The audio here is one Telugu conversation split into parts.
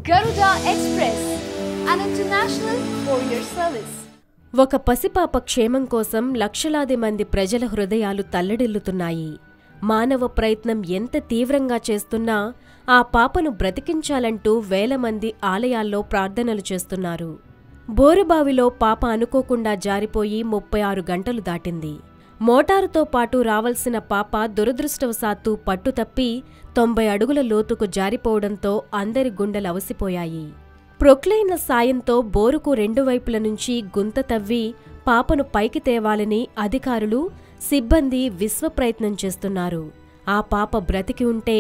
Garuda Express, an international courier service. ఒక పసిపాప క్షేమం కోసం లక్షలాది మంది ప్రజల హృదయాలు తల్లడిల్లుతున్నాయి. మానవ ప్రయత్నం ఎంత తీవ్రంగా చేస్తున్నా ఆ పాపను బ్రతికించాలంటూ వేల మంది ఆలయాల్లో ప్రార్థనలు చేస్తున్నారు. బోరుబావిలో పాప అనుకోకుండా జారిపోయి 36 గంటలు దాటింది. మోటారుతో పాటు రావలసిన పాప దురదృష్టవశాత్తు పట్టుతప్పి 90 అడుగుల లోతుకు జారిపోవడంతో అందరి గుండెలు అవసిపోయాయి. ప్రొక్లైన్ల సాయంతో బోరుకు 2 వైపుల నుంచి గుంత తవ్వి పాపను పైకి తేవాలని అధికారులు, సిబ్బంది విశ్వప్రయత్నం చేస్తున్నారు. ఆ పాప బ్రతికి ఉంటే,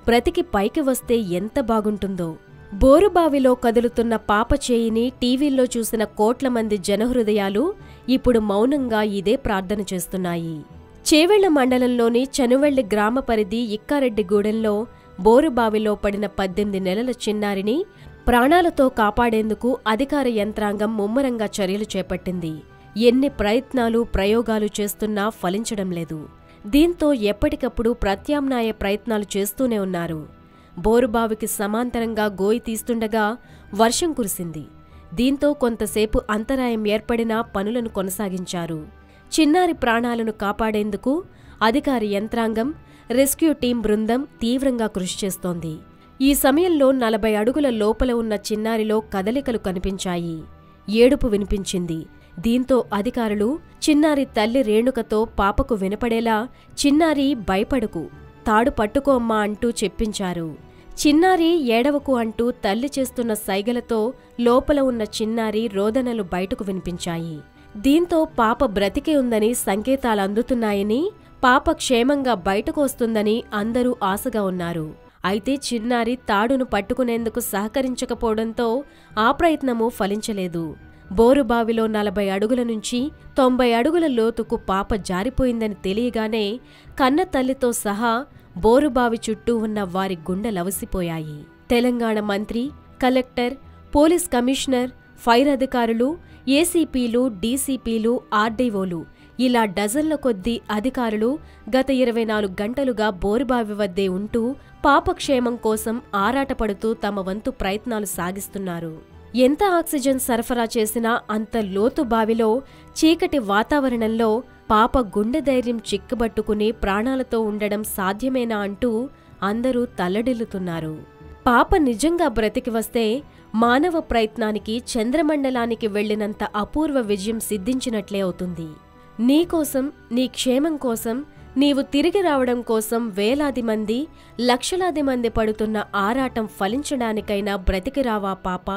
బ్రతికి పైకి వస్తే ఎంత బాగుంటుందో. బోరుబావిలో కదులుతున్న పాప చేయిని టీవీల్లో చూసిన కోట్ల మంది జనహృదయాలు ఇప్పుడు మౌనంగా ఇదే ప్రార్థన చేస్తున్నాయి. చేవెళ్ల మండలంలోని చనువెల్లి గ్రామ పరిధి ఇక్కారెడ్డిగూడెంలో బోరుబావిలో పడిన 18 నెలల చిన్నారిని ప్రాణాలతో కాపాడేందుకు అధికార యంత్రాంగం ముమ్మరంగా చర్యలు చేపట్టింది. ఎన్ని ప్రయత్నాలు, ప్రయోగాలు చేస్తున్నా ఫలించడం లేదు. దీంతో ఎప్పటికప్పుడు ప్రత్యామ్నాయ ప్రయత్నాలు చేస్తూనే ఉన్నారు. బోరుబావికి సమాంతరంగా గోయి తీస్తుండగా వర్షం కురిసింది. దీంతో కొంతసేపు అంతరాయం ఏర్పడినా పనులను కొనసాగించారు. చిన్నారి ప్రాణాలను కాపాడేందుకు అధికార యంత్రాంగం, రెస్క్యూ టీం బృందం తీవ్రంగా కృషి చేస్తోంది. ఈ సమయంలో 40 అడుగుల లోపల ఉన్న చిన్నారిలో కదలికలు కనిపించాయి. ఏడుపు వినిపించింది. దీంతో అధికారులు చిన్నారి తల్లి రేణుకతో పాపకు వినపడేలా "చిన్నారి భయపడకు, తాడు పట్టుకో అమ్మా" అంటూ చెప్పించారు. చిన్నారి ఏడవకు అంటూ తల్లి చేస్తున్న సైగలతో లోపల ఉన్న చిన్నారి రోదనలు బయటకు వినిపించాయి. దీంతో పాప బ్రతికే ఉందని సంకేతాలు అందుతున్నాయని, పాప క్షేమంగా బయటకు వస్తుందని అందరూ ఆశగా ఉన్నారు. అయితే చిన్నారి తాడును పట్టుకునేందుకు సహకరించకపోవడంతో ఆ ప్రయత్నమూ ఫలించలేదు. బోరుబావిలో 40 అడుగుల నుంచి 90 అడుగుల లోతుకు పాప జారిపోయిందని తెలియగానే కన్న తల్లితో సహా బోరుబావి చుట్టూ ఉన్న వారి గుండెలవసిపోయాయి. తెలంగాణ మంత్రి, కలెక్టర్, పోలీస్ కమిషనర్, ఫైర్ అధికారులు, ఏసీపీలు, డీసీపీలు, ఆర్డీఓలు ఇలా డజన్ల కొద్దీ అధికారులు గత 24 గంటలుగా బోరుబావి వద్దే ఉంటూ పాప క్షేమం కోసం ఆరాటపడుతూ తమ వంతు ప్రయత్నాలు సాగిస్తున్నారు. ఎంత ఆక్సిజన్ సరఫరా చేసినా అంత లోతు బావిలో, చీకటి వాతావరణంలో పాప గుండె ధైర్యం చిక్కబట్టుకుని ప్రాణాలతో ఉండడం సాధ్యమేనా అంటూ అందరూ తల్లడిల్లుతున్నారు. పాప నిజంగా బ్రతికి వస్తే మానవ ప్రయత్నానికి చంద్రమండలానికి వెళ్లినంత అపూర్వ విజయం సిద్ధించినట్లే అవుతుంది. నీకోసం, నీ క్షేమం కోసం, నీవు తిరిగి రావడం కోసం వేలాది మంది, లక్షలాది మంది పడుతున్న ఆరాటం ఫలించడానికైనా బ్రతికి రావా పాప?